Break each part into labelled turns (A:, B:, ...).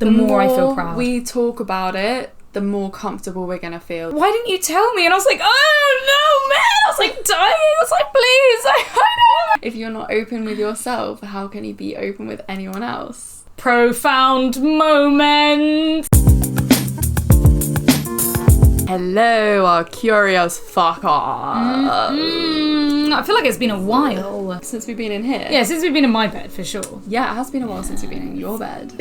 A: the more I feel proud.
B: We talk about it, the more comfortable we're gonna feel.
A: Why didn't you tell me? And I was like, oh no, man! I was like dying. I was like, please, I know.
B: If you're not open with yourself, how can you be open with anyone else?
A: Profound moment.
B: Hello, our curious fucker.
A: I feel like it's been a while.
B: Since we've been in here?
A: Yeah, since we've been in my bed, for sure.
B: Yeah, it has been a while since we've been in your bed.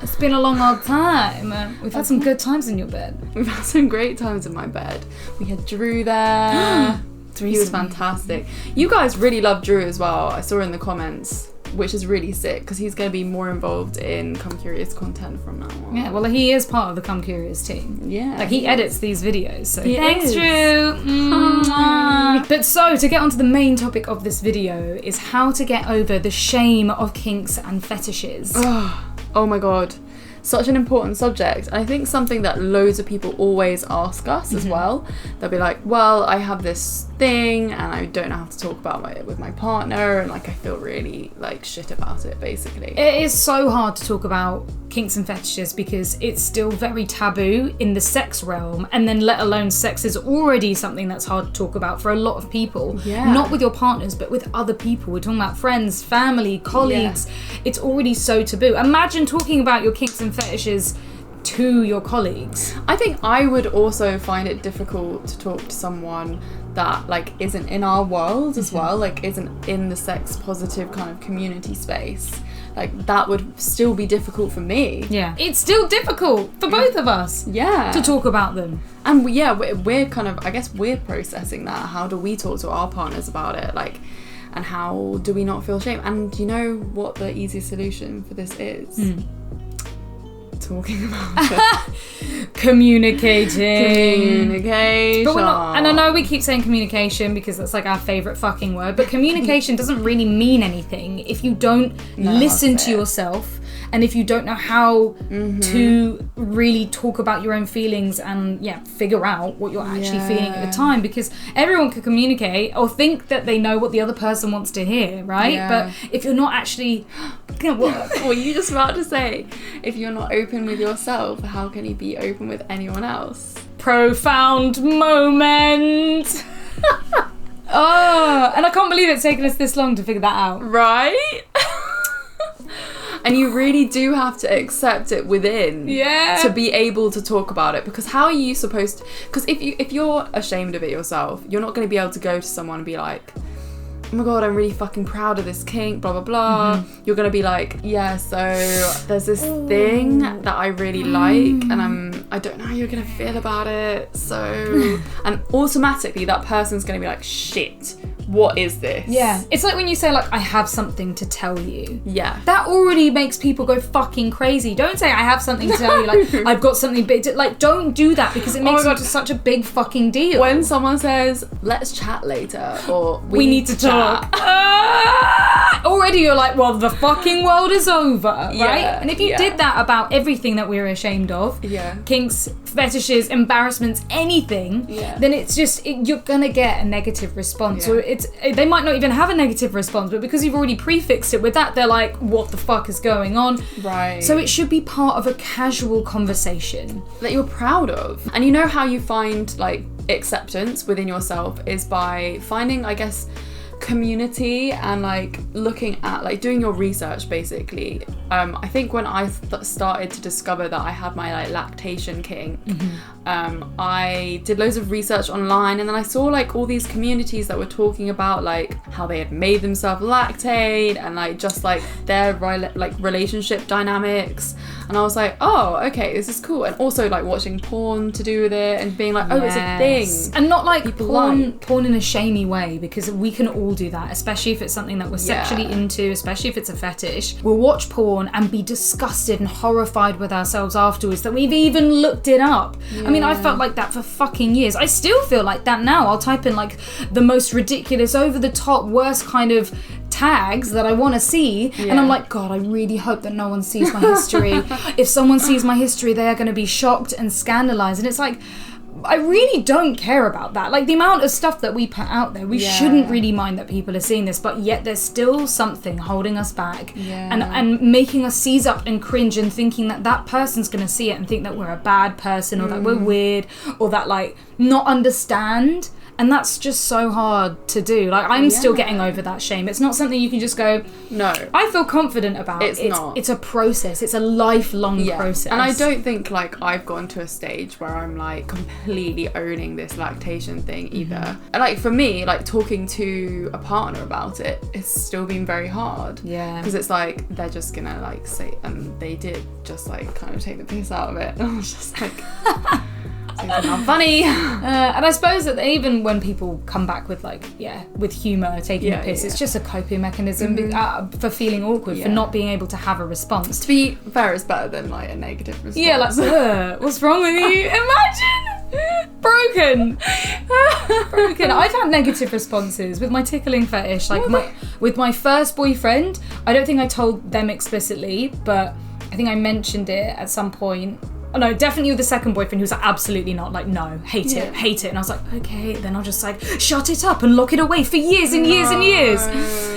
A: It's been a long old time. We've had some good times in your bed.
B: We've had some great times in my bed. We had Drew there. He was fantastic. You guys really love Drew as well. I saw in the comments, which is really sick because he's going to be more involved in Come Curious content from now on.
A: Yeah, well, he is part of the Come Curious team.
B: Yeah.
A: Like, he edits these videos, so
B: thanks,
A: Drew. But so, to get onto the main topic of this video is how to get over the shame of kinks and fetishes.
B: Oh my god. Such an important subject. I think something that loads of people always ask us as well. They'll be like, well, I have this thing and I don't know how to talk about it with my partner, and like I feel really like shit about it, basically.
A: It is so hard to talk about kinks and fetishes because it's still very taboo in the sex realm, and then let alone sex is already something that's hard to talk about for a lot of people.
B: Yeah.
A: Not with your partners, but with other people. We're talking about friends, family, colleagues. Yeah. It's already so taboo. Imagine talking about your kinks and fetishes to your colleagues.
B: I think I would also find it difficult to talk to someone that like isn't in our world as well, like isn't in the sex positive kind of community space. Like that would still be difficult for me.
A: Yeah, it's still difficult for both of us.
B: Yeah,
A: to talk about them.
B: And we're kind of, I guess we're processing that. How do we talk to our partners about it? Like, and how do we not feel shame? And you know what the easiest solution for this is? Talking about it.
A: Communication.
B: But
A: we're not, and I know we keep saying communication because that's like our favourite fucking word, but communication doesn't really mean anything if you don't listen to yourself, and if you don't know how to really talk about your own feelings and figure out what you're actually feeling at the time, because everyone can communicate or think that they know what the other person wants to hear, right? But if you're not actually
B: what were you just about to say? If you're not open with yourself, how can you be open with anyone else?
A: Profound moment. And I can't believe it's taken us this long to figure that out.
B: Right? And you really do have to accept it within to be able to talk about it, because how are you supposed to, because if you're ashamed of it yourself, you're not going to be able to go to someone and be like, oh my god, I'm really fucking proud of this kink, blah blah blah. You're gonna be like, yeah, so there's this thing that I really like, and I don't know how you're gonna feel about it, so and automatically that person's gonna be like, shit, what is this?
A: Yeah, it's like when you say like, I have something to tell you.
B: Yeah,
A: that already makes people go fucking crazy. Don't say I have something to tell you, like I've got something big. Like, don't do that because it makes it into such a big fucking deal.
B: When someone says, let's chat later, or
A: we need to talk. Already you're like, well, the fucking world is over, right? And if you did that about everything that we're ashamed of, kinks, fetishes, embarrassments, anything, then it's just, you're gonna get a negative response. Or they might not even have a negative response, but because you've already prefixed it with that, they're like, what the fuck is going on?
B: Right.
A: So it should be part of a casual conversation
B: that you're proud of. And you know how you find like acceptance within yourself is by finding, I guess, community and like looking at like doing your research, basically. I think when I started to discover that I had my like lactation kink, I did loads of research online, and then I saw like all these communities that were talking about like how they had made themselves lactate and like just like their like relationship dynamics, and I was like, oh, okay, this is cool. And also like watching porn to do with it and being like, oh, it's a thing,
A: and not like porn in a shamey way, because we can all do that, especially if it's something that we're sexually into, especially if it's a fetish. We'll watch porn and be disgusted and horrified with ourselves afterwards that we've even looked it up. I mean, I felt like that for fucking years. I still feel like that now. I'll type in like the most ridiculous, over the top, worst kind of tags that I want to see, and I'm like, God, I really hope that no one sees my history. If someone sees my history, they are going to be shocked and scandalized. And it's like, I really don't care about that. Like, the amount of stuff that we put out there, we shouldn't really mind that people are seeing this, but yet there's still something holding us back and making us seize up and cringe and thinking that that person's going to see it and think that we're a bad person or that we're weird or that, like, not understand. And that's just so hard to do. Like, I'm still getting over that shame. It's not something you can just go,
B: no,
A: I feel confident about.
B: It's not.
A: It's a process. It's a lifelong process.
B: And I don't think, like, I've gotten to a stage where I'm, like, completely owning this lactation thing either. And, like, for me, like, talking to a partner about it, it's still been very hard.
A: Yeah.
B: Because it's like, they're just gonna, like, say, and they did just, like, kind of take the piss out of it. And I was just like... It's not funny.
A: And I suppose that even when people come back with, like, with humour, taking the piss, it's just a coping mechanism for feeling awkward, for not being able to have a response.
B: To be fair, it's better than, like, a negative response.
A: Yeah, like, what's wrong with you? Imagine! Broken. I've had negative responses with my tickling fetish. Like, with my first boyfriend, I don't think I told them explicitly, but I think I mentioned it at some point. Oh, no, definitely with the second boyfriend, he was like, absolutely not, like, no, hate it. And I was like, okay, then I'll just, like, shut it up and lock it away for years and years and years.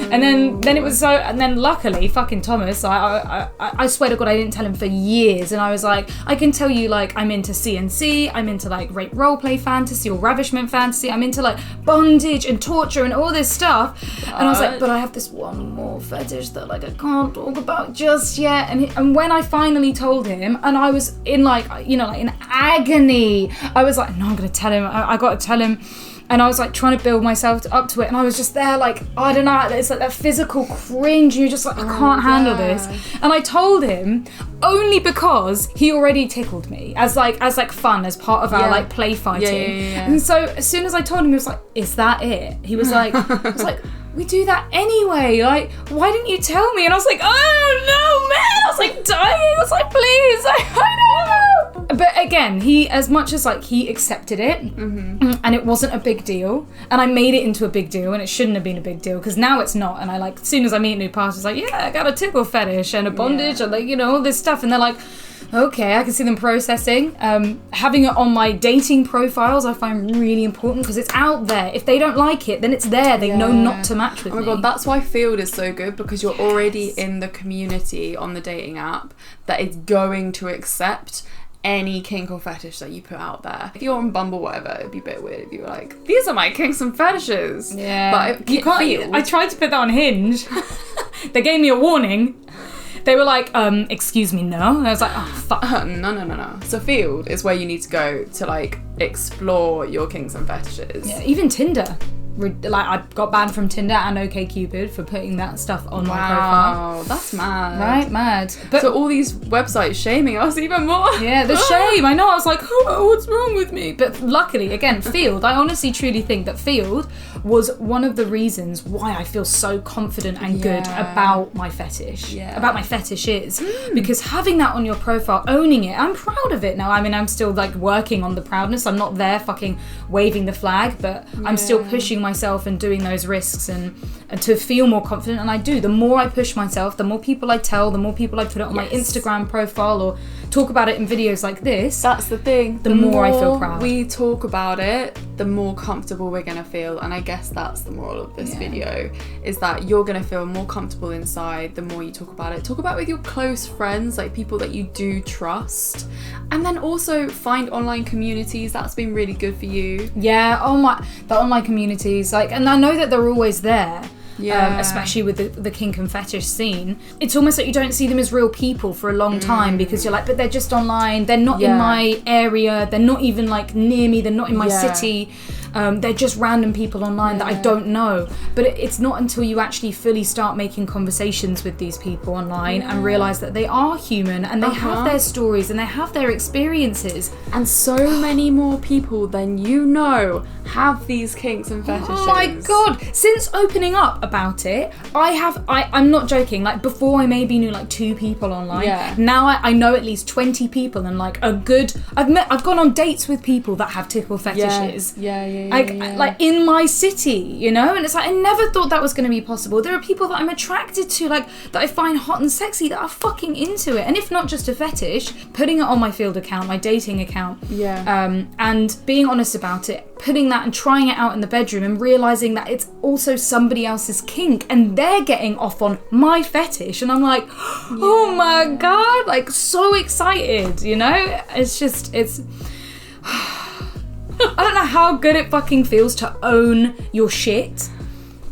A: And then it was so, and then luckily, fucking Thomas, I swear to God, I didn't tell him for years. And I was like, I can tell you, like, I'm into CNC, I'm into, like, rape roleplay fantasy or ravishment fantasy, I'm into, like, bondage and torture and all this stuff. And I was like, but I have this one more fetish that, like, I can't talk about just yet. And when I finally told him, and I was in, like, you know, like, in agony, I was like, no, I'm gonna tell him, I gotta tell him. And I was, like, trying to build myself up to it, and I was just there, like, I don't know, it's like that physical cringe, you're just like, I can't handle this. And I told him only because he already tickled me as fun, as part of our, like, play fighting. And so as soon as I told him, he was like, is that it? He was like, I was like, we do that anyway, like, why didn't you tell me? And I was like, oh no, man, I was like dying, I was like, please, I know. But again, he, as much as, like, he accepted it, and it wasn't a big deal, and I made it into a big deal, and it shouldn't have been a big deal, because now it's not. And I, like, as soon as I meet new partners, like, yeah, I got a tickle fetish and a bondage and, like, you know, all this stuff, and they're like, okay, I can see them processing. Having it on my dating profiles I find really important, because it's out there. If they don't like it, then it's there. They know not to match with me.
B: Oh my God, that's why Field is so good, because you're already in the community on the dating app that is going to accept any kink or fetish that you put out there. If you're on Bumble, whatever, it'd be a bit weird if you were like, these are my kinks and fetishes.
A: Yeah.
B: But
A: you can't. I tried to put that on Hinge. They gave me a warning. They were like, excuse me, no. And I was like, oh, fuck.
B: No. So Field is where you need to go to, like, explore your kinks and fetishes.
A: Yeah, even Tinder. Like, I got banned from Tinder and OkCupid for putting that stuff on my profile.
B: Wow, that's mad.
A: Right, mad. But
B: so all these websites shaming us even more.
A: Yeah, the shame. I know. I was like, oh, what's wrong with me? But luckily, again, Field, I honestly truly think that Field was one of the reasons why I feel so confident and good about my fetish. Yeah. About my fetishes. Because having that on your profile, owning it, I'm proud of it now. I mean, I'm still, like, working on the proudness. I'm not there fucking waving the flag, but I'm still pushing myself and doing those risks and to feel more confident. And I do. The more I push myself, the more people I tell, the more people I put it on my Instagram profile or talk about it in videos like this.
B: That's the thing.
A: The more I feel proud.
B: We talk about it, the more comfortable we're gonna feel. And I guess that's the moral of this video, is that you're gonna feel more comfortable inside the more you talk about it. Talk about it with your close friends, like people that you do trust. And then also find online communities. That's been really good for you.
A: Yeah, the online communities, like, and I know that they're always there. Yeah. Especially with the kink and fetish scene. It's almost like you don't see them as real people for a long time, because you're like, but they're just online, they're not in my area, they're not even, like, near me, they're not in my city. They're just random people online that I don't know. But it's not until you actually fully start making conversations with these people online and realise that they are human and they have their stories and they have their experiences.
B: And so many more people than you know have these kinks and fetishes.
A: Oh my God. Since opening up about it, I'm not joking, like, before I maybe knew, like, 2 people online. Yeah. Now I know at least 20 people, and, like, I've gone on dates with people that have tickle fetishes.
B: Yeah.
A: like in my city, you know? And it's like, I never thought that was going to be possible. There are people that I'm attracted to, like, that I find hot and sexy, that are fucking into it. And if not just a fetish, putting it on my field account, my dating account, and being honest about it, putting that and trying it out in the bedroom and realizing that it's also somebody else's kink and they're getting off on my fetish. And I'm like, oh my God, like, so excited, you know? It's I don't know how good it fucking feels to own your shit.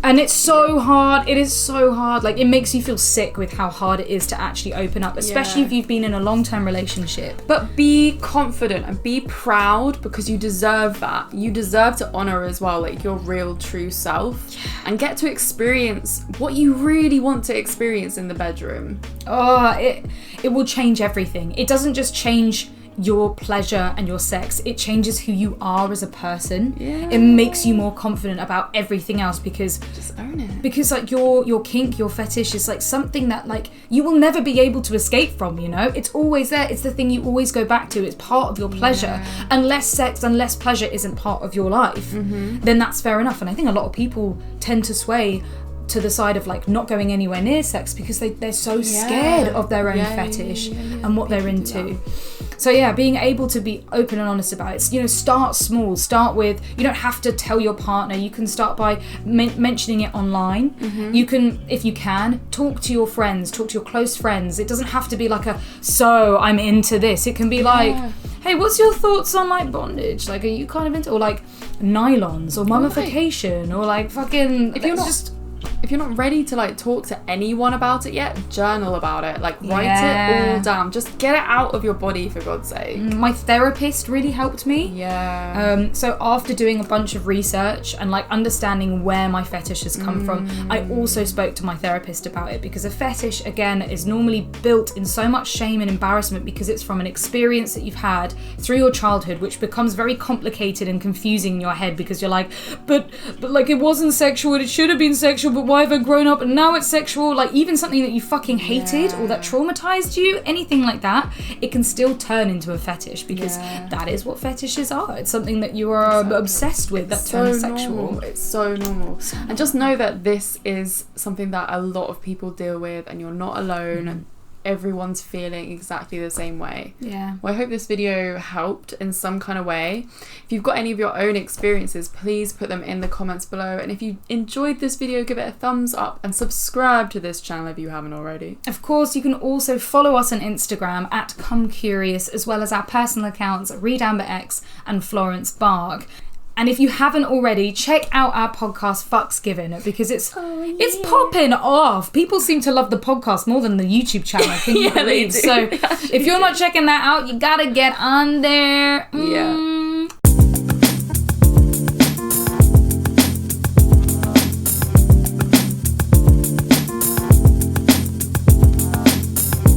A: And it's so hard. It is so hard. Like, it makes you feel sick with how hard it is to actually open up, especially if you've been in a long-term relationship.
B: But be confident and be proud, because you deserve that. You deserve to honor as well, like, your real, true self, and get to experience what you really want to experience in the bedroom.
A: Oh, it will change everything. It doesn't just change your pleasure and your sex, it changes who you are as a person. It makes you more confident about everything else, because
B: just own it.
A: Because like your kink, your fetish is like something that like you will never be able to escape from, you know? It's always there. It's the thing you always go back to. It's part of your pleasure. Unless sex, unless pleasure isn't part of your life, then that's fair enough. And I think a lot of people tend to sway to the side of like not going anywhere near sex because they're so scared of their own fetish and what they're into. So yeah, being able to be open and honest about it. You know, start small. Start with, you don't have to tell your partner. You can start by mentioning it online. You can, if you can, talk to your friends, talk to your close friends. It doesn't have to be like so I'm into this. It can be like, hey, what's your thoughts on like bondage? Like, are you kind of into, or like nylons or mummification or like fucking,
B: if you're not ready to like talk to anyone about it yet, journal about it. Like, write it all down. Just get it out of your body, for God's sake.
A: My therapist really helped me. So after doing a bunch of research and like understanding where my fetish has come from, I also spoke to my therapist about it, because a fetish, again, is normally built in so much shame and embarrassment because it's from an experience that you've had through your childhood, which becomes very complicated and confusing in your head, because you're like, but like, it wasn't sexual, it should have been sexual, but why have I grown up and now it's sexual? Like, even something that you fucking hated or that traumatized you, anything like that, it can still turn into a fetish, because that is what fetishes are. It's something that you are obsessed with, that turns sexual.
B: It's so normal. And just know that this is something that a lot of people deal with, and you're not alone. Everyone's feeling exactly the same way. Well, I hope this video helped in some kind of way. If you've got any of your own experiences, please put them in the comments below. And if you enjoyed this video, give it a thumbs up and subscribe to this channel if you haven't already.
A: Of course, you can also follow us on Instagram at ComeCurious, as well as our personal accounts Reed Amber X and Florence Barg. And if you haven't already, check out our podcast, Fucks Given, because it's popping off. People seem to love the podcast more than the YouTube channel, can you believe? So if you're not checking that out, you gotta get on there.